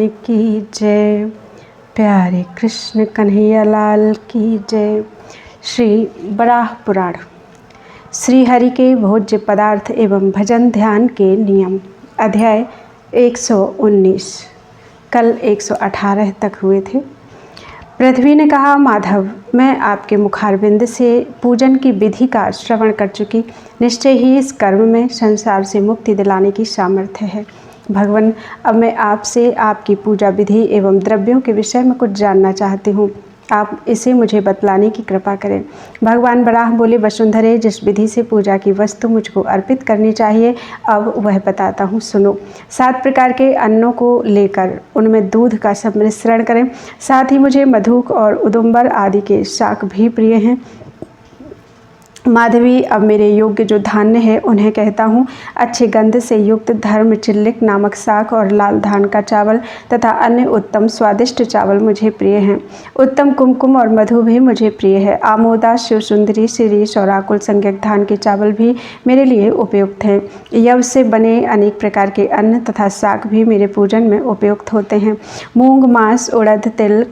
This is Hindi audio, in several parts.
भगवान की जय। प्यारे कृष्ण कन्हैया लाल की जय। श्री वराह पुराण। श्री हरि के भोज्य पदार्थ एवं भजन ध्यान के नियम। अध्याय 119। कल 118 तक हुए थे। पृथ्वी ने कहा, माधव, मैं आपके मुखारविंद से पूजन की विधि का श्रवण कर चुकी। निश्चय ही इस कर्म में संसार से मुक्ति दिलाने की सामर्थ्य है। भगवान, अब मैं आपसे आपकी पूजा विधि एवं द्रव्यों के विषय में कुछ जानना चाहती हूँ। आप इसे मुझे बतलाने की कृपा करें। भगवान वराह बोले, वसुंधरे, जिस विधि से पूजा की वस्तु मुझको अर्पित करनी चाहिए, अब वह बताता हूँ, सुनो। 7 प्रकार के अन्नों को लेकर उनमें दूध का सम्मिश्रण करें। साथ ही मुझे मधुक और उदुम्बर आदि के शाक भी प्रिय हैं। माधवी, अब मेरे योग्य जो धान्य है उन्हें कहता हूँ। अच्छे गंध से युक्त धर्म चिल्लिक नामक शाक और लाल धान का चावल तथा अन्य उत्तम स्वादिष्ट चावल मुझे प्रिय हैं। उत्तम कुमकुम और मधु भी मुझे प्रिय है। आमोदा, शिवसुंदरी, शिरीष और आकुल संज्ञक धान के चावल भी मेरे लिए उपयुक्त हैं। यव से बने अनेक प्रकार के अन्न तथा शाक भी मेरे पूजन में उपयुक्त होते हैं। मूंग, मांस, उड़द, तिल,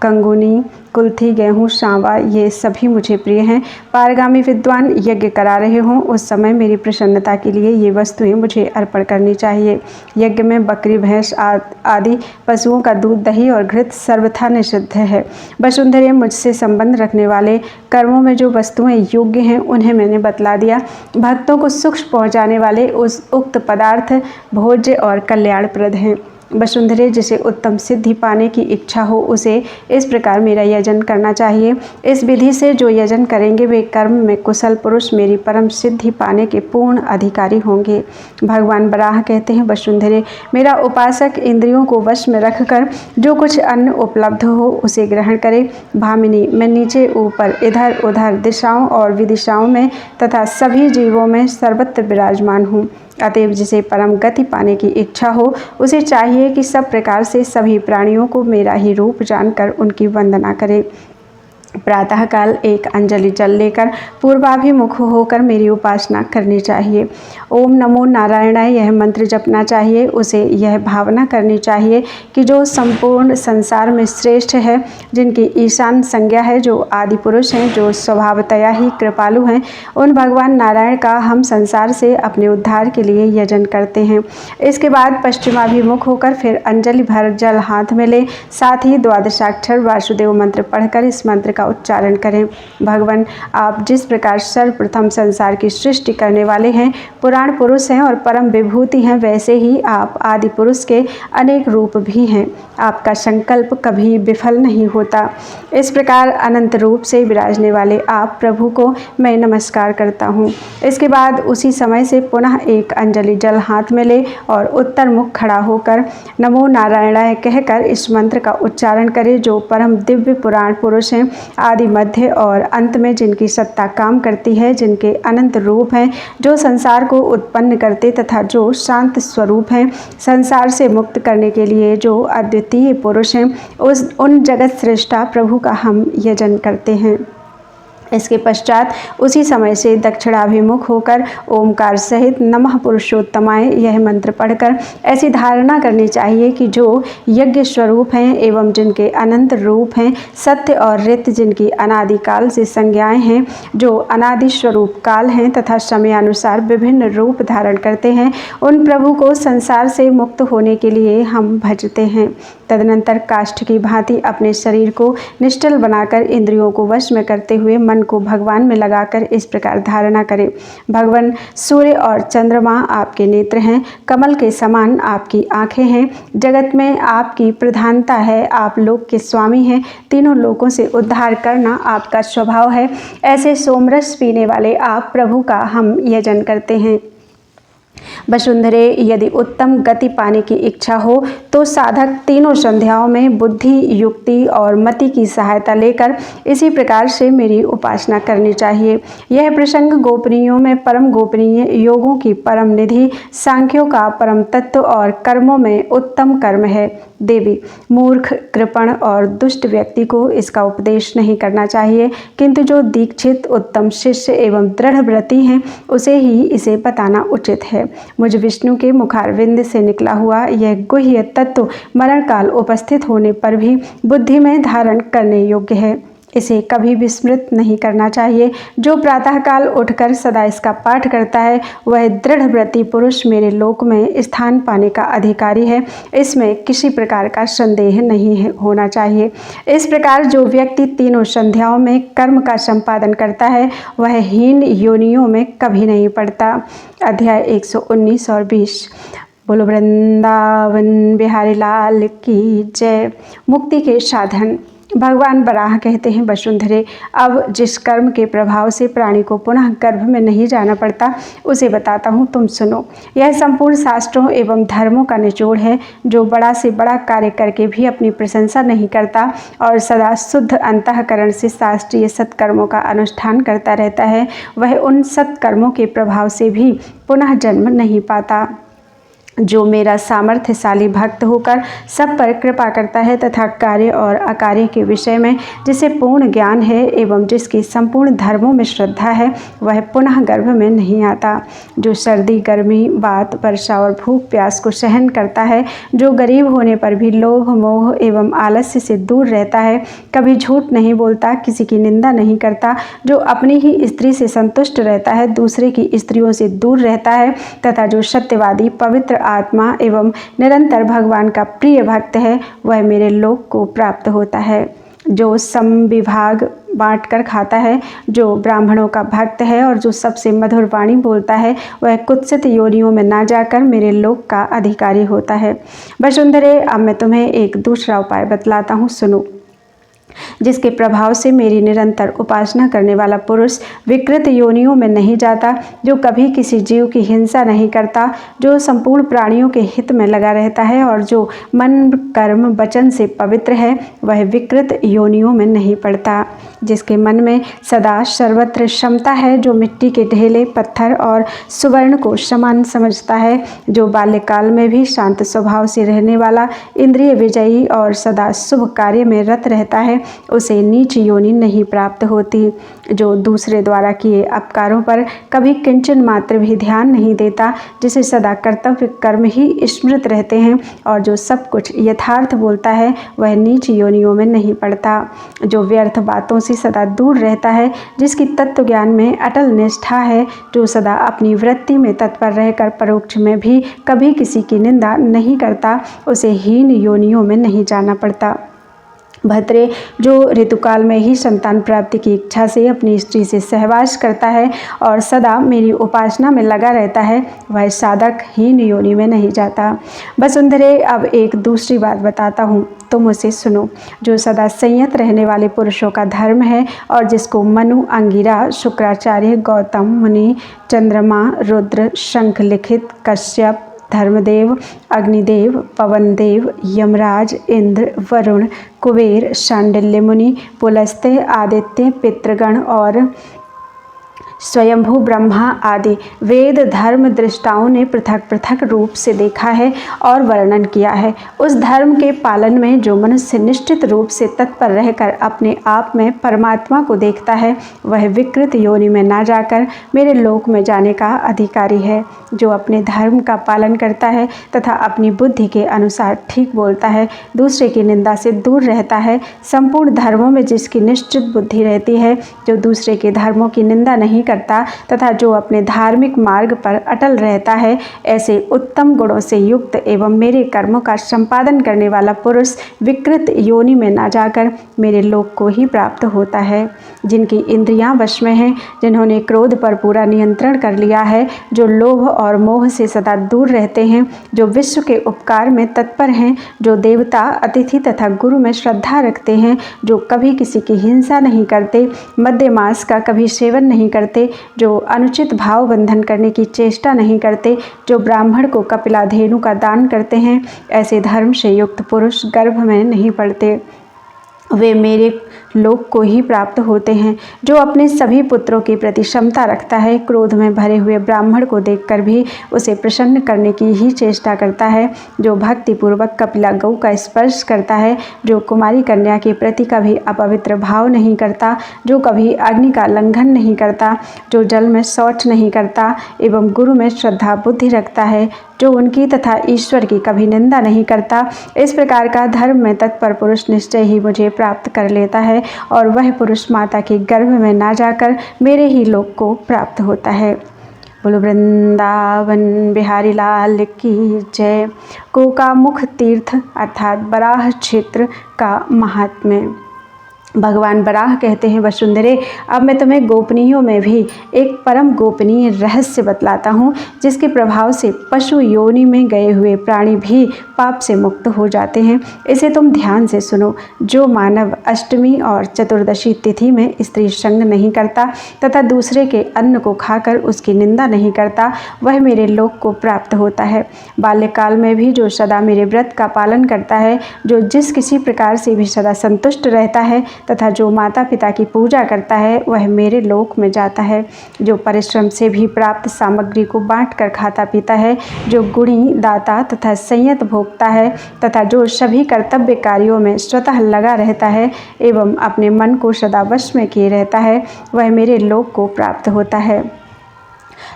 कंगुनी, कुल्थी, गेहूँ, सांवा, ये सभी मुझे प्रिय हैं। पारगामी विद्वान यज्ञ करा रहे हों उस समय मेरी प्रसन्नता के लिए ये वस्तुएं मुझे अर्पण करनी चाहिए। यज्ञ में बकरी, भैंस आदि पशुओं का दूध, दही और घृत सर्वथा निषिद्ध है। वसुंधरे, मुझसे संबंध रखने वाले कर्मों में जो वस्तुएं योग्य हैं उन्हें मैंने बतला दिया। भक्तों को सुख पहुँचाने वाले उस उक्त पदार्थ भोज्य और कल्याणप्रद हैं। वसुंधरे, जिसे उत्तम सिद्धि पाने की इच्छा हो उसे इस प्रकार मेरा यजन करना चाहिए। इस विधि से जो यजन करेंगे वे कर्म में कुशल पुरुष मेरी परम सिद्धि पाने के पूर्ण अधिकारी होंगे। भगवान वराह कहते हैं, वसुंधरे, मेरा उपासक इंद्रियों को वश में रखकर जो कुछ अन्न उपलब्ध हो उसे ग्रहण करे। भामिनी, मैं नीचे ऊपर, इधर उधर, दिशाओं और विदिशाओं में तथा सभी जीवों में सर्वत्र विराजमान हूँ। अतएव जिसे परम गति पाने की इच्छा हो उसे चाहिए कि सब प्रकार से सभी प्राणियों को मेरा ही रूप जानकर उनकी वंदना करे। प्रातःकाल एक अंजलि जल लेकर पूर्वाभिमुख होकर मेरी उपासना करनी चाहिए। ओम नमो नारायणाय यह मंत्र जपना चाहिए। उसे यह भावना करनी चाहिए कि जो संपूर्ण संसार में श्रेष्ठ है, जिनकी ईशान संज्ञा है, जो आदि पुरुष हैं, जो स्वभावतया ही कृपालु हैं, उन भगवान नारायण का हम संसार से अपने उद्धार के लिए यजन करते हैं। इसके बाद पश्चिमाभिमुख होकर फिर अंजलि भर जल हाथ में ले, साथ ही द्वादशाक्षर वासुदेव मंत्र पढ़कर इस मंत्र का उच्चारण करें। भगवान, आप जिस प्रकार सर्वप्रथम संसार की सृष्टि करने वाले हैं, पुराण पुरुष हैं और परम विभूति हैं, वैसे ही आप आदि पुरुष के अनेक रूप भी हैं। आपका संकल्प कभी विफल नहीं होता। इस प्रकार अनंत रूप से विराजने वाले आप प्रभु को मैं नमस्कार करता हूँ। इसके बाद उसी समय से पुनः एक अंजलि जल हाथ में ले और उत्तर मुख खड़ा होकर नमो नारायणाय कहकर इस मंत्र का उच्चारण करे, जो परम दिव्य पुराण पुरुष हैं, आदि मध्य और अंत में जिनकी सत्ता काम करती है, जिनके अनंत रूप हैं, जो संसार को उत्पन्न करते तथा जो शांत स्वरूप हैं, संसार से मुक्त करने के लिए जो अद्वितीय पुरुष हैं, उन जगत श्रेष्ठा प्रभु का हम यजन करते हैं। इसके पश्चात उसी समय से दक्षिणाभिमुख होकर ओमकार सहित नमः पुरुषोत्तमाय यह मंत्र पढ़कर ऐसी धारणा करनी चाहिए कि जो यज्ञ स्वरूप हैं एवं जिनके अनंत रूप हैं, सत्य और रित जिनकी अनादिकाल से संज्ञाएं हैं, जो अनादि स्वरूप काल हैं तथा समयानुसार विभिन्न रूप धारण करते हैं, उन प्रभु को संसार से मुक्त होने के लिए हम भजते हैं। तदनंतर काष्ठ की भांति अपने शरीर को निश्चल बनाकर इंद्रियों को वश में करते हुए मन को भगवान में लगाकर इस प्रकार धारणा करें। भगवान, सूर्य और चंद्रमा आपके नेत्र हैं, कमल के समान आपकी आंखें हैं, जगत में आपकी प्रधानता है, आप लोक के स्वामी हैं, तीनों लोकों से उद्धार करना आपका स्वभाव है। ऐसे सोमरस पीने वाले आप प्रभु का हम यजन करते हैं। वसुंधरे, यदि उत्तम गति पाने की इच्छा हो तो साधक तीनों संध्याओं में बुद्धि, युक्ति और मति की सहायता लेकर इसी प्रकार से मेरी उपासना करनी चाहिए। यह प्रसंग गोपनीयों में परम गोपनीय, योगों की परम निधि, सांख्यों का परम तत्व और कर्मों में उत्तम कर्म है। देवी, मूर्ख, कृपण और दुष्ट व्यक्ति को इसका उपदेश नहीं करना चाहिए, किंतु जो दीक्षित, उत्तम शिष्य एवं दृढ़ व्रती हैं उसे ही इसे बताना उचित है। मुझ विष्णु के मुखारविंद से निकला हुआ यह गुह्य तत्व मरण काल उपस्थित होने पर भी बुद्धि में धारण करने योग्य है। इसे कभी विस्मृत नहीं करना चाहिए। जो प्रातःकाल उठकर सदा इसका पाठ करता है वह दृढ़व्रती पुरुष मेरे लोक में स्थान पाने का अधिकारी है। इसमें किसी प्रकार का संदेह नहीं होना चाहिए। इस प्रकार जो व्यक्ति तीनों संध्याओं में कर्म का संपादन करता है वह हीन योनियों में कभी नहीं पड़ता। अध्याय 119 और 20। बोलो वृंदावन बिहारी लाल की जय। मुक्ति के साधन। भगवान बराह कहते हैं, वसुंधरे, अब जिस कर्म के प्रभाव से प्राणी को पुनः गर्भ में नहीं जाना पड़ता उसे बताता हूँ, तुम सुनो। यह संपूर्ण शास्त्रों एवं धर्मों का निचोड़ है। जो बड़ा से बड़ा कार्य करके भी अपनी प्रशंसा नहीं करता और सदा शुद्ध अंतःकरण से शास्त्रीय सत्कर्मों का अनुष्ठान करता रहता है वह उन सत्कर्मों के प्रभाव से भी पुनः जन्म नहीं पाता। जो मेरा सामर्थ्यशाली भक्त होकर सब पर कृपा करता है तथा कार्य और अकार्य के विषय में जिसे पूर्ण ज्ञान है एवं जिसकी संपूर्ण धर्मों में श्रद्धा है वह पुनः गर्भ में नहीं आता। जो सर्दी, गर्मी, बात, वर्षा और भूख प्यास को सहन करता है, जो गरीब होने पर भी लोभ, मोह एवं आलस्य से दूर रहता है, कभी झूठ नहीं बोलता, किसी की निंदा नहीं करता, जो अपनी ही स्त्री से संतुष्ट रहता है, दूसरे की स्त्रियों से दूर रहता है तथा जो सत्यवादी, पवित्र आत्मा एवं निरंतर भगवान का प्रिय भक्त है वह मेरे लोक को प्राप्त होता है। जो समविभाग बांट कर खाता है, जो ब्राह्मणों का भक्त है और जो सबसे मधुर वाणी बोलता है वह कुत्सित योनियों में ना जाकर मेरे लोक का अधिकारी होता है। वसुंधरे, अब मैं तुम्हें एक दूसरा उपाय बतलाता हूँ, सुनो। जिसके प्रभाव से मेरी निरंतर उपासना करने वाला पुरुष विकृत योनियों में नहीं जाता, जो कभी किसी जीव की हिंसा नहीं करता, जो संपूर्ण प्राणियों के हित में लगा रहता है और जो मन, कर्म, वचन से पवित्र है वह विकृत योनियों में नहीं पड़ता। जिसके मन में सदा सर्वत्र क्षमता है, जो मिट्टी के ढेले, पत्थर और सुवर्ण को समान समझता है, जो बाल्यकाल में भी शांत स्वभाव से रहने वाला, इंद्रिय विजयी और सदा शुभ कार्य में रत रहता है, उसे नीच योनि नहीं प्राप्त होती। जो दूसरे द्वारा किए अपकारों पर कभी किंचन मात्र भी ध्यान नहीं देता, जिसे सदा कर्तव्य कर्म ही स्मृत रहते हैं और जो सब कुछ यथार्थ बोलता है वह नीच योनियों में नहीं पड़ता। जो व्यर्थ बातों से सदा दूर रहता है, जिसकी तत्व ज्ञान में अटल निष्ठा है, जो सदा अपनी वृत्ति में तत्पर रहकर परोक्ष में भी कभी किसी की निंदा नहीं करता, उसे हीन योनियों में नहीं जाना पड़ता। भद्रे, जो ऋतुकाल में ही संतान प्राप्ति की इच्छा से अपनी स्त्री से सहवास करता है और सदा मेरी उपासना में लगा रहता है वह साधक हीन योनि में नहीं जाता। वसुंधरे, अब एक दूसरी बात बताता हूँ, तुम उसे सुनो। जो सदा संयत रहने वाले पुरुषों का धर्म है और जिसको मनु, अंगिरा, शुक्राचार्य, गौतम मुनि, चंद्रमा, रुद्र, शंख लिखित, कश्यप, धर्मदेव, अग्निदेव, पवनदेव, यमराज, इंद्र, वरुण, कुबेर, शांडिल्य मुनि, पुलस्त्य, आदित्य, पितृगण और स्वयंभू ब्रह्मा आदि वेद धर्म दृष्टाओं ने पृथक पृथक रूप से देखा है और वर्णन किया है। उस धर्म के पालन में जो मनुष्य निश्चित रूप से तत्पर रहकर अपने आप में परमात्मा को देखता है वह विकृत योनि में ना जाकर मेरे लोक में जाने का अधिकारी है। जो अपने धर्म का पालन करता है तथा अपनी बुद्धि के अनुसार ठीक बोलता है, दूसरे की निंदा से दूर रहता है, संपूर्ण धर्मों में जिसकी निश्चित बुद्धि रहती है, जो दूसरे के धर्मों की निंदा नहीं करता तथा जो अपने धार्मिक मार्ग पर अटल रहता है, ऐसे उत्तम गुणों से युक्त एवं मेरे कर्मों का संपादन करने वाला पुरुष विकृत योनि में ना जाकर मेरे लोक को ही प्राप्त होता है। जिनकी इंद्रियां वश में हैं, जिन्होंने क्रोध पर पूरा नियंत्रण कर लिया है, जो लोभ और मोह से सदा दूर रहते हैं, जो विश्व के उपकार में तत्पर हैं, जो देवता, अतिथि तथा गुरु में श्रद्धा रखते हैं, जो कभी किसी की हिंसा नहीं करते, मद्य मांस का कभी सेवन नहीं करते, जो अनुचित भाव बंधन करने की चेष्टा नहीं करते, जो ब्राह्मण को कपिलाधेनु का दान करते हैं, ऐसे धर्म से युक्त पुरुष गर्भ में नहीं पड़ते। वे मेरे लोक को ही प्राप्त होते हैं। जो अपने सभी पुत्रों के प्रति क्षमता रखता है, क्रोध में भरे हुए ब्राह्मण को देखकर भी उसे प्रसन्न करने की ही चेष्टा करता है, जो भक्तिपूर्वक कपिला गौ का स्पर्श करता है, जो कुमारी कन्या के प्रति कभी अपवित्र भाव नहीं करता, जो कभी अग्नि का लंघन नहीं करता, जो जल में शौच नहीं करता एवं गुरु में श्रद्धा बुद्धि रखता है, जो उनकी तथा ईश्वर की कभी निंदा नहीं करता, इस प्रकार का धर्म में तत्पर पुरुष निश्चय ही मुझे प्राप्त कर लेता है और वह पुरुष माता के गर्भ में ना जाकर मेरे ही लोक को प्राप्त होता है। बोलो वृंदावन बिहारी लाल की जय। कोकामुख तीर्थ अर्थात बराह क्षेत्र का महात्म्य। भगवान बराह कहते हैं, वसुंधरे, अब मैं तुम्हें गोपनीयों में भी एक परम गोपनीय रहस्य बतलाता हूँ, जिसके प्रभाव से पशु योनि में गए हुए प्राणी भी पाप से मुक्त हो जाते हैं। इसे तुम ध्यान से सुनो। जो मानव अष्टमी और चतुर्दशी तिथि में स्त्री संग नहीं करता तथा दूसरे के अन्न को खाकर उसकी निंदा नहीं करता, वह मेरे लोक को प्राप्त होता है। बाल्यकाल में भी जो सदा मेरे व्रत का पालन करता है, जो जिस किसी प्रकार से भी सदा संतुष्ट रहता है तथा जो माता पिता की पूजा करता है, वह मेरे लोक में जाता है। जो परिश्रम से भी प्राप्त सामग्री को बांटकर खाता पीता है, जो गुणी, दाता तथा संयत भोगता है तथा जो सभी कर्तव्य कार्यों में स्वतः लगा रहता है एवं अपने मन को सदा वश में किए रहता है, वह मेरे लोक को प्राप्त होता है।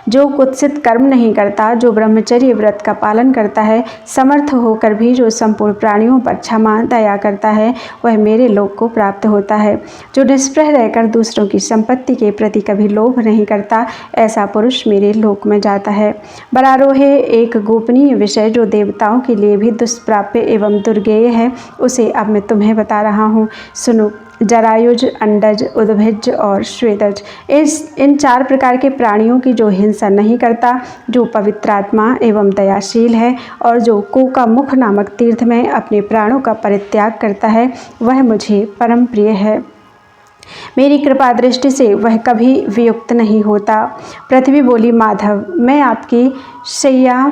जो कुत्सित कर्म नहीं करता, जो ब्रह्मचर्य व्रत का पालन करता है, समर्थ होकर भी जो संपूर्ण प्राणियों पर क्षमा दया करता है, वह मेरे लोक को प्राप्त होता है। जो निष्प्रह रहकर दूसरों की संपत्ति के प्रति कभी लोभ नहीं करता, ऐसा पुरुष मेरे लोक में जाता है। बरारोहे, एक गोपनीय विषय जो देवताओं के लिए भी दुष्प्राप्य एवं दुर्गेय है, उसे अब मैं तुम्हें बता रहा हूँ, सुनो। जरायुज, अंडज, उद्भिज और श्वेतज, इन 4 प्रकार के प्राणियों की जो हिंसा नहीं करता, जो पवित्रात्मा एवं दयाशील है और जो कोकामुख नामक तीर्थ में अपने प्राणों का परित्याग करता है, वह मुझे परम प्रिय है। मेरी कृपा दृष्टि से वह कभी वियुक्त नहीं होता। पृथ्वी बोली, माधव, मैं आपकी शैया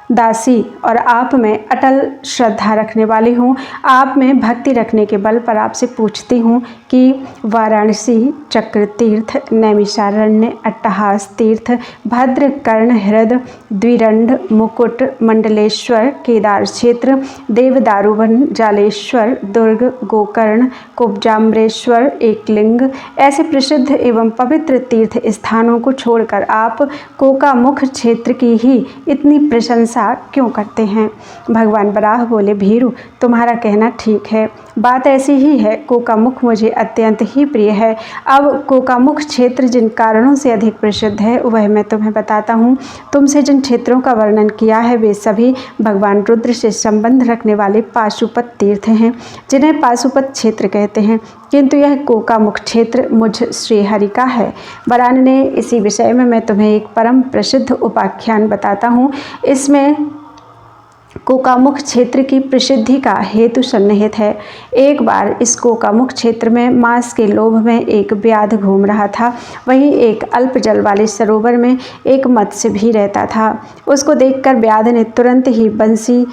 दासी और आप में अटल श्रद्धा रखने वाली हूँ। आप में भक्ति रखने के बल पर आपसे पूछती हूँ कि वाराणसी, चक्र तीर्थ, नैमिषारण्य, अट्टहास तीर्थ, भद्र, कर्ण, हृद, द्विरंड, मुकुट, मंडलेश्वर, केदार क्षेत्र, देवदारुवन, जालेश्वर, दुर्ग, गोकर्ण, कुब्जाम्बरेश्वर, एकलिंग, ऐसे प्रसिद्ध एवं पवित्र तीर्थ स्थानों को छोड़कर आप कोकामुख क्षेत्र की ही इतनी प्रशंसा क्यों करते हैं? भगवान बराह बोले, भीरु, तुम्हारा कहना ठीक है, बात ऐसी ही है। कोकामुख मुझे अत्यंत ही प्रिय है। अब कोकामुख क्षेत्र जिन कारणों से अधिक प्रसिद्ध है, वह मैं तुम्हें बताता हूँ। तुमसे जिन क्षेत्रों का वर्णन किया है, वे सभी भगवान रुद्र से संबंध रखने वाले पाशुपत तीर्थ हैं, जिन्हें पाशुपत क्षेत्र कहते हैं, किंतु यह कोकामुख क्षेत्र मुझ श्रीहरि का है। वरानने, इसी विषय में मैं तुम्हें एक परम प्रसिद्ध उपाख्यान बताता हूँ। इसमें कोकामुख क्षेत्र की प्रसिद्धि का हेतु सन्निहित है। एक बार इस कोकामुख क्षेत्र में मांस के लोभ में एक व्याध घूम रहा था। वहीं एक अल्प जल वाले सरोवर में एक मत्स्य भी रहता था। उसको देखकर व्याध ने तुरंत ही बंसी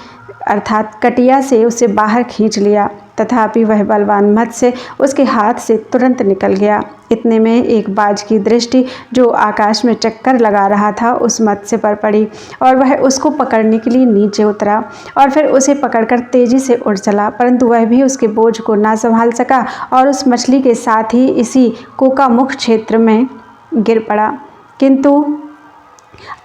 अर्थात कटिया से उसे बाहर खींच लिया, तथापि वह बलवान मत्स्य उसके हाथ से तुरंत निकल गया। इतने में एक बाज की दृष्टि जो आकाश में चक्कर लगा रहा था, उस मत्स्य पर पड़ी और वह उसको पकड़ने के लिए नीचे उतरा और फिर उसे पकड़कर तेजी से उड़ चला, परंतु वह भी उसके बोझ को ना संभाल सका और उस मछली के साथ ही इसी कोकामुख क्षेत्र में गिर पड़ा। किंतु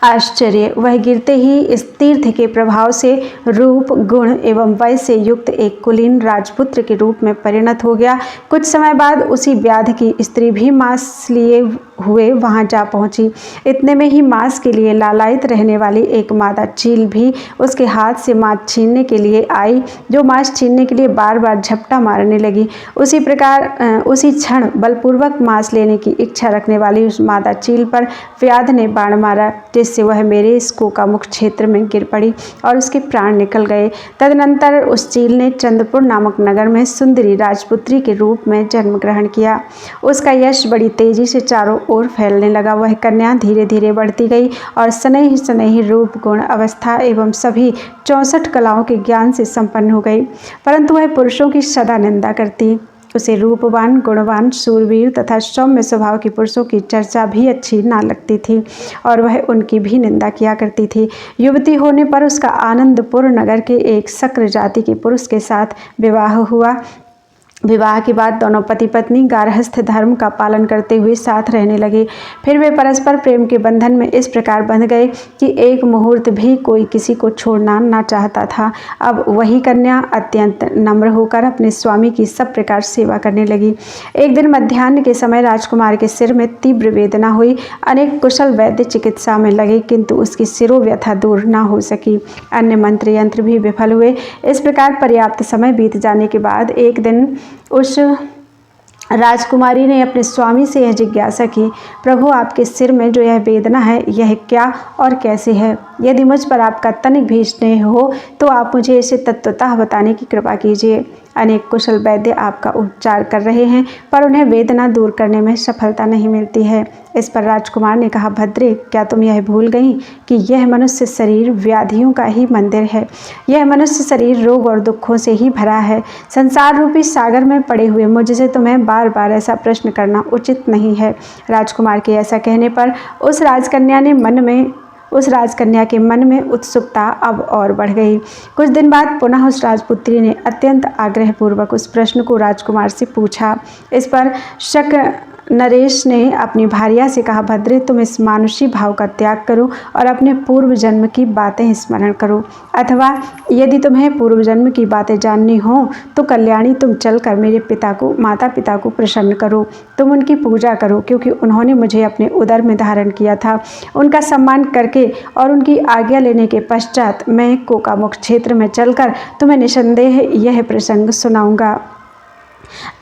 आश्चर्य, वह गिरते ही इस तीर्थ के प्रभाव से रूप, गुण एवं वय से युक्त एक कुलीन राजपुत्र के रूप में परिणत हो गया। कुछ समय बाद उसी व्याध की स्त्री भी मांस लिए हुए वहां जा पहुंची। इतने में ही मांस के लिए लालायित रहने वाली एक मादा चील भी उसके हाथ से मांस छीनने के लिए आई, जो मांस छीनने के लिए बार बार झपटा मारने लगी। उसी प्रकार उसी क्षण बलपूर्वक मांस लेने की इच्छा रखने वाली उस मादा चील पर व्याध ने बाण मारा, जिससे वह मेरे इस कोकामुख क्षेत्र में गिर पड़ी और उसके प्राण निकल गए। तदनंतर उस चील ने चंद्रपुर नामक नगर में सुंदरी राजपुत्री के रूप में जन्म ग्रहण किया। उसका यश बड़ी तेजी से चारों ओर फैलने लगा। वह कन्या धीरे धीरे बढ़ती गई और स्नेही स्नेही रूप, गुण, अवस्था एवं सभी 64 कलाओं के ज्ञान से संपन्न हो गई, परंतु वह पुरुषों की सदा निंदा करती उसे रूपवान, गुणवान, शूरवीर तथा सौम्य स्वभाव के पुरुषों की चर्चा भी अच्छी ना लगती थी और वह उनकी भी निंदा किया करती थी। युवती होने पर उसका आनंदपुर नगर के एक शक्र जाति के पुरुष के साथ विवाह हुआ। विवाह के बाद दोनों पति पत्नी गारहस्थ धर्म का पालन करते हुए साथ रहने लगे। फिर वे परस्पर प्रेम के बंधन में इस प्रकार बंध गए कि एक मुहूर्त भी कोई किसी को छोड़ना ना चाहता था। अब वही कन्या अत्यंत नम्र होकर अपने स्वामी की सब प्रकार सेवा करने लगी। एक दिन मध्याह्न के समय राजकुमार के सिर में तीव्र वेदना हुई। अनेक कुशल वैद्य चिकित्सा में लगे किंतु उसकी शिरोव्यथा दूर न हो सकी। अन्य मंत्र यंत्र भी विफल हुए। इस प्रकार पर्याप्त समय बीत जाने के बाद एक दिन उस राजकुमारी ने अपने स्वामी से यह जिज्ञासा की, प्रभु आपके सिर में जो यह वेदना है यह क्या और कैसे है? यदि मुझ पर आपका तनिक भी स्नेह हो तो आप मुझे इसे तत्वतः बताने की कृपा कीजिए। अनेक कुशल वैद्य आपका उपचार कर रहे हैं पर उन्हें वेदना दूर करने में सफलता नहीं मिलती है। इस पर राजकुमार ने कहा, भद्रे, क्या तुम यह भूल गई कि यह मनुष्य शरीर व्याधियों का ही मंदिर है? यह मनुष्य शरीर रोग और दुखों से ही भरा है। संसार रूपी सागर में पड़े हुए मुझसे तुम्हें बार बार ऐसा प्रश्न करना उचित नहीं है। राजकुमार के ऐसा कहने पर उस राजकन्या के मन में उत्सुकता अब और बढ़ गई। कुछ दिन बाद पुनः उस राजपुत्री ने अत्यंत आग्रहपूर्वक उस प्रश्न को राजकुमार से पूछा। इस पर शक नरेश ने अपनी भार्या से कहा, भद्रे, तुम इस मानुषी भाव का त्याग करो और अपने पूर्व जन्म की बातें स्मरण करो, अथवा यदि तुम्हें पूर्व जन्म की बातें जाननी हो तो कल्याणी, तुम चलकर मेरे माता पिता को प्रसन्न करो। तुम उनकी पूजा करो क्योंकि उन्होंने मुझे अपने उदर में धारण किया था। उनका सम्मान करके और उनकी आज्ञा लेने के पश्चात मैं कोकामुख क्षेत्र में चलकर तुम्हें निसंदेह यह प्रसंग सुनाऊंगा।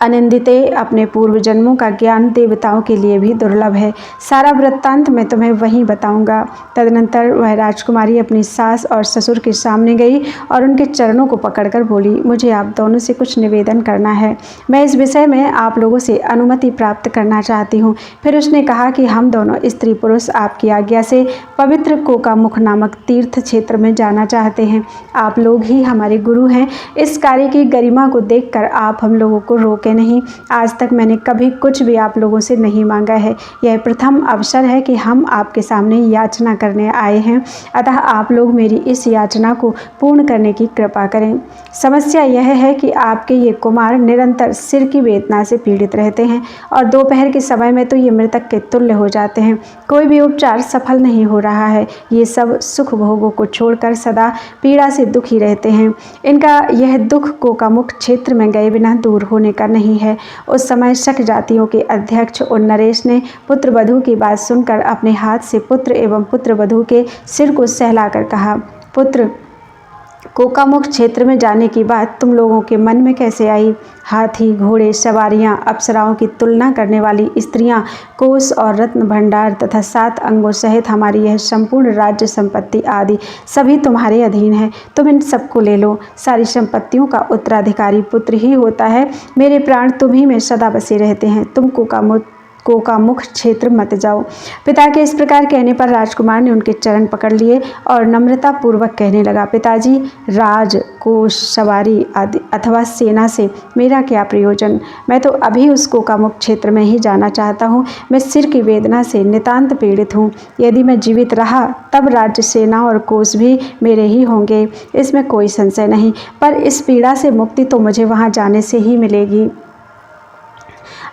अनिंदिते, अपने पूर्व जन्मों का ज्ञान देवताओं के लिए भी दुर्लभ है। सारा वृत्तांत मैं तुम्हें वहीं बताऊंगा। तदनंतर वह राजकुमारी अपनी सास और ससुर के सामने गई और उनके चरणों को पकड़कर बोली, मुझे आप दोनों से कुछ निवेदन करना है। मैं इस विषय में आप लोगों से अनुमति प्राप्त करना चाहती हूँ। फिर उसने कहा कि हम दोनों स्त्री पुरुष आपकी आज्ञा से पवित्र कोकामुख नामक तीर्थ क्षेत्र में जाना चाहते हैं। आप लोग ही हमारे गुरु हैं। इस कार्य की गरिमा को देखकर आप हम लोगों को रोके नहीं। आज तक मैंने कभी कुछ भी आप लोगों से नहीं मांगा है। यह प्रथम अवसर है कि हम आपके सामने याचना करने आए हैं, अतः आप लोग मेरी इस याचना को पूर्ण करने की कृपा करें। समस्या यह है कि आपके ये कुमार निरंतर सिर की वेदना से पीड़ित रहते हैं और दोपहर के समय में तो ये मृतक के तुल्य हो जाते हैं। कोई भी उपचार सफल नहीं हो रहा है। ये सब सुख भोगों को छोड़कर सदा पीड़ा से दुखी रहते हैं। इनका यह दुख कोकामुख क्षेत्र में गए बिना दूर होने का नहीं है। उस समय शक जातियों के अध्यक्ष उन नरेश ने पुत्र वधू की बात सुनकर अपने हाथ से पुत्र एवं पुत्र वधू के सिर को सहलाकर कहा, पुत्र, कोकामुख क्षेत्र में जाने की बात तुम लोगों के मन में कैसे आई? हाथी, घोड़े, सवारियां, अप्सराओं की तुलना करने वाली स्त्रियां, कोष और रत्न भंडार तथा 7 अंगों सहित हमारी यह संपूर्ण राज्य संपत्ति आदि सभी तुम्हारे अधीन है। तुम इन सबको ले लो। सारी संपत्तियों का उत्तराधिकारी पुत्र ही होता है। मेरे प्राण तुम्ही में सदा बसे रहते हैं। तुम कोकामुख क्षेत्र मत जाओ। पिता के इस प्रकार कहने पर राजकुमार ने उनके चरण पकड़ लिए और नम्रता पूर्वक कहने लगा, पिताजी, राज, कोष, सवारी आदि अथवा सेना से मेरा क्या प्रयोजन? मैं तो अभी उस कोकामुख क्षेत्र में ही जाना चाहता हूँ। मैं सिर की वेदना से नितांत पीड़ित हूँ। यदि मैं जीवित रहा तब राज्य, सेना और कोष भी मेरे ही होंगे, इसमें कोई संशय नहीं, पर इस पीड़ा से मुक्ति तो मुझे वहाँ जाने से ही मिलेगी।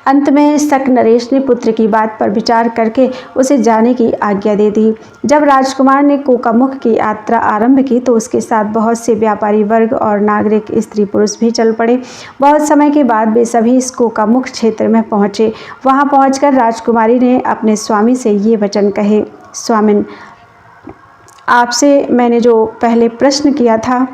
अंत में शक नरेश ने पुत्र की बात पर विचार करके उसे जाने की आज्ञा दे दी। जब राजकुमार ने कोकामुख की यात्रा आरंभ की तो उसके साथ बहुत से व्यापारी वर्ग और नागरिक स्त्री पुरुष भी चल पड़े। बहुत समय के बाद वे सभी इस कोकामुख क्षेत्र में पहुँचे। वहाँ पहुँचकर राजकुमारी ने अपने स्वामी से ये वचन कहे, स्वामिन, आपसे मैंने जो पहले प्रश्न किया था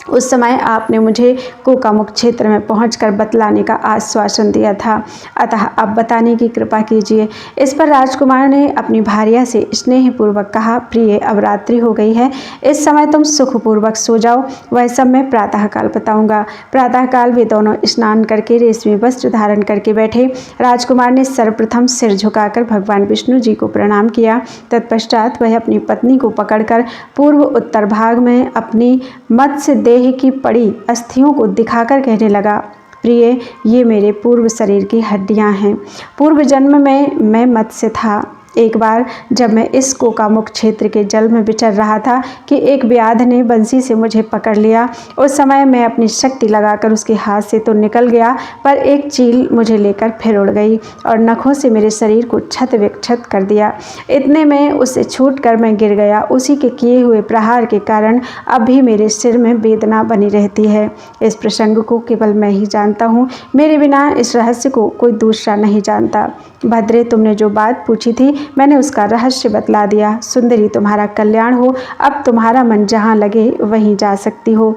उस समय आपने मुझे कोकामुख क्षेत्र में पहुंचकर बतलाने का आश्वासन दिया था, अतः अब बताने की कृपा कीजिए। इस पर राजकुमार ने अपनी भार्या से स्नेहपूर्वक कहा, प्रिय, अब रात्रि हो गई है, इस समय तुम सुखपूर्वक सो जाओ। वह सब मैं प्रातःकाल बताऊंगा। प्रातःकाल वे दोनों स्नान करके रेशमी वस्त्र धारण करके बैठे। राजकुमार ने सर्वप्रथम सिर झुकाकर भगवान विष्णु जी को प्रणाम किया। तत्पश्चात वह अपनी पत्नी को पकड़कर पूर्व उत्तर भाग में अपनी मत्स्य देह की पड़ी अस्थियों को दिखाकर कहने लगा, प्रिय, ये मेरे पूर्व शरीर की हड्डियां हैं। पूर्व जन्म में मैं मत्स्य था। एक बार जब मैं इस कोकामुख क्षेत्र के जल में विचर रहा था कि एक व्याध ने बंसी से मुझे पकड़ लिया। उस समय मैं अपनी शक्ति लगाकर उसके हाथ से तो निकल गया, पर एक चील मुझे लेकर फिर उड़ गई और नखों से मेरे शरीर को क्षत विक्षत कर दिया। इतने में उससे छूटकर मैं गिर गया। उसी के किए हुए प्रहार के कारण अब भी मेरे सिर में वेदना बनी रहती है। इस प्रसंग को केवल मैं ही जानता हूँ, मेरे बिना इस रहस्य को कोई दूसरा नहीं जानता। भद्रे, तुमने जो बात पूछी थी मैंने उसका रहस्य बतला दिया। सुंदरी, तुम्हारा कल्याण हो। अब तुम्हारा मन जहाँ लगे वहीं जा सकती हो।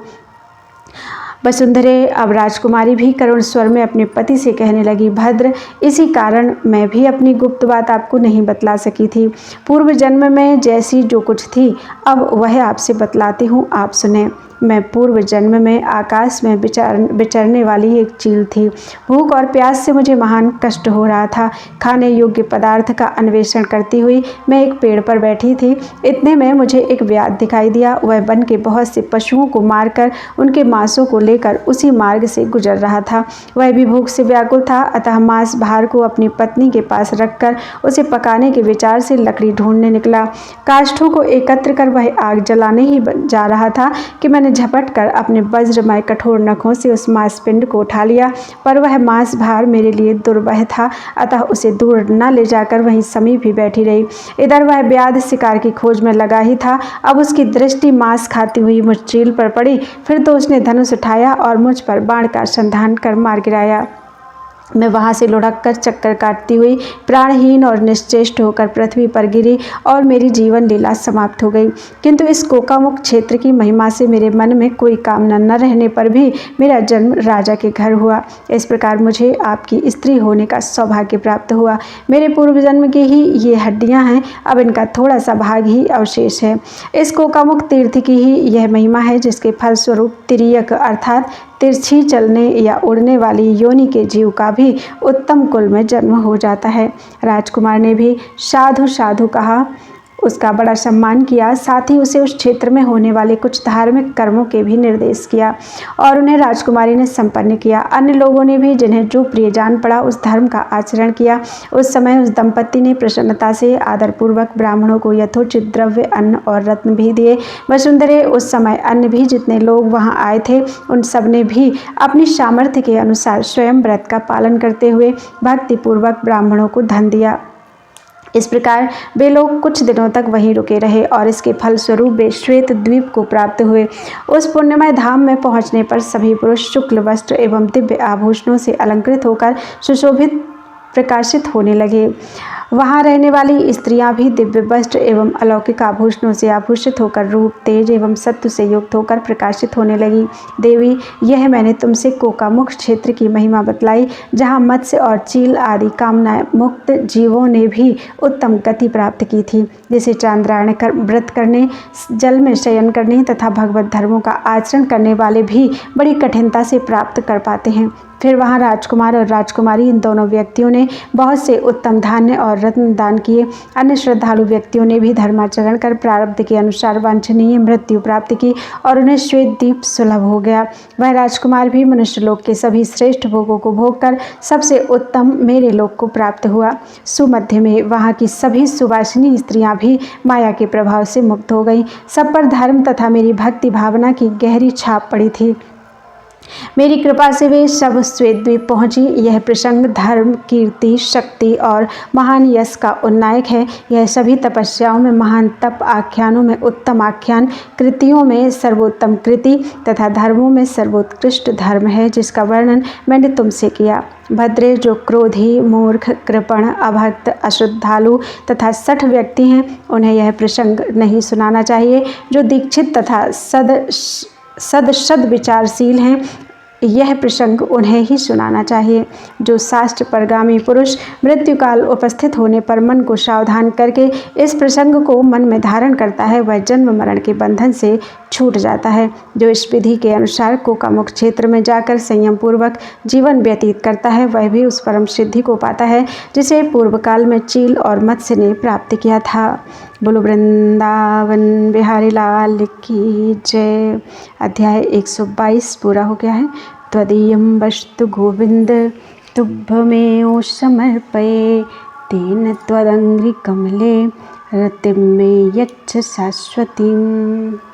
वसुंधरे, अब राजकुमारी भी करुण स्वर में अपने पति से कहने लगी, भद्र, इसी कारण मैं भी अपनी गुप्त बात आपको नहीं बतला सकी थी। पूर्व जन्म में जैसी जो कुछ थी अब वह आपसे बतलाती हूँ, आप सुने। मैं पूर्व जन्म में आकाश में विचरने वाली एक चील थी। भूख और प्यास से मुझे महान कष्ट हो रहा था। खाने योग्य पदार्थ का अन्वेषण करती हुई मैं एक पेड़ पर बैठी थी। इतने में मुझे एक व्याध दिखाई दिया। वह वन के बहुत से पशुओं को मारकर उनके मांसों को लेकर उसी मार्ग से गुजर रहा था। वह भी भूख से व्याकुल था, अतः मांस भार को अपनी पत्नी के पास रखकर उसे पकाने के विचार से लकड़ी ढूंढने निकला। काष्ठों को एकत्र कर वह आग जलाने ही जा रहा था कि मैंने झपट कर अपने वज्रमय कठोर नखों से उस मांसपिंड को उठा लिया, पर वह मांस भार मेरे लिए दुर्वह था, अतः उसे दूर न ले जाकर वहीं समीप ही बैठी रही। इधर वह व्याध शिकार की खोज में लगा ही था। अब उसकी दृष्टि मांस खाती हुई मुझ चील पर पड़ी। फिर तो उसने धनुष उठाया और मुझ पर बाण का संधान कर मार गिराया। मैं वहाँ से लुढ़क कर चक्कर काटती हुई प्राणहीन और निश्चेष्ट होकर पृथ्वी पर गिरी और मेरी जीवन लीला समाप्त हो गई। किंतु इस कोकामुख क्षेत्र की महिमा से मेरे मन में कोई कामना न रहने पर भी मेरा जन्म राजा के घर हुआ। इस प्रकार मुझे आपकी स्त्री होने का सौभाग्य प्राप्त हुआ। मेरे पूर्व जन्म की ही ये हड्डियाँ हैं, अब इनका थोड़ा सा भाग ही अवशेष है। इस कोकामुख तीर्थ की ही यह महिमा है, जिसके फलस्वरूप तिर्यक अर्थात तिरछी चलने या उड़ने वाली योनि के जीव का भी उत्तम कुल में जन्म हो जाता है। राजकुमार ने भी साधु साधु कहा, उसका बड़ा सम्मान किया। साथ ही उसे उस क्षेत्र में होने वाले कुछ धार्मिक कर्मों के भी निर्देश किया और उन्हें राजकुमारी ने संपन्न किया। अन्य लोगों ने भी जिन्हें जो प्रिय जान पड़ा उस धर्म का आचरण किया। उस समय उस दंपत्ति ने प्रसन्नता से आदरपूर्वक ब्राह्मणों को यथोचित द्रव्य, अन्न और रत्न भी दिए। वसुंधरे, उस समय अन्य भी जितने लोग वहाँ आए थे उन सब ने भी अपनी सामर्थ्य के अनुसार स्वयं व्रत का पालन करते हुए भक्तिपूर्वक ब्राह्मणों को धन दिया। इस प्रकार वे लोग कुछ दिनों तक वहीं रुके रहे और इसके फलस्वरूप वे श्वेत द्वीप को प्राप्त हुए। उस पुण्यमय धाम में पहुंचने पर सभी पुरुष शुक्ल वस्त्र एवं दिव्य आभूषणों से अलंकृत होकर सुशोभित प्रकाशित होने लगे। वहाँ रहने वाली स्त्रियां भी दिव्य वस्त्र एवं अलौकिक आभूषणों से आभूषित होकर रूप, तेज एवं सत्व से युक्त होकर प्रकाशित होने लगी। देवी, यह मैंने तुमसे कोकामुख क्षेत्र की महिमा बतलाई, जहाँ मत्स्य और चील आदि कामना मुक्त जीवों ने भी उत्तम गति प्राप्त की थी, जिसे चांद्रायण व्रत करने, जल में शयन करने तथा भगवत धर्मों का आचरण करने वाले भी बड़ी कठिनता से प्राप्त कर पाते हैं। फिर वहाँ राजकुमार और राजकुमारी इन दोनों व्यक्तियों ने बहुत से उत्तम धान्य और रत्न दान किए। अन्य श्रद्धालु व्यक्तियों ने भी धर्माचरण कर प्रारब्ध के अनुसार वांछनीय मृत्यु प्राप्त की और उन्हें श्वेत द्वीप सुलभ हो गया। वह राजकुमार भी मनुष्य लोक के सभी श्रेष्ठ भोगों को भोग कर सबसे उत्तम मेरे लोक को प्राप्त हुआ। सुमध्य में वहाँ की सभी सुवासिनी स्त्रियाँ भी माया के प्रभाव से मुक्त हो गईं। सब पर धर्म तथा मेरी भक्ति भावना की गहरी छाप पड़ी थी। मेरी कृपा से वे सब श्वेत द्वीप पहुँची। यह प्रसंग धर्म, कीर्ति, शक्ति और महान यश का उन्नायक है। यह सभी तपस्याओं में महान तप, आख्यानों में उत्तम आख्यान, कृतियों में सर्वोत्तम कृति तथा धर्मों में सर्वोत्कृष्ट धर्म है, जिसका वर्णन मैंने तुमसे किया। भद्रे, जो क्रोधी, मूर्ख, कृपण, अभक्त, अश्रद्धालु तथा सठ व्यक्ति हैं, उन्हें यह प्रसंग नहीं सुनाना चाहिए। जो दीक्षित तथा सद विचारशील हैं, यह प्रसंग उन्हें ही सुनाना चाहिए। जो शास्त्र परगामी पुरुष मृत्यु काल उपस्थित होने पर मन को सावधान करके इस प्रसंग को मन में धारण करता है, वह जन्म मरण के बंधन से छूट जाता है। जो इस विधि के अनुसार कोकामुख क्षेत्र में जाकर संयम पूर्वक जीवन व्यतीत करता है, वह भी उस परम सिद्धि को पाता है जिसे पूर्व काल में चील और मत्स्य ने प्राप्त किया था। बोलो वृंदावन बिहारी लाल की जय। अध्याय 122 पूरा हो गया है। त्वदीयं वस्तु गोविन्द तुभ्यमेव समर्पये। तेन त्वदङ्घ्रिकमले रतिं मे यच्छ शाश्वतीम्।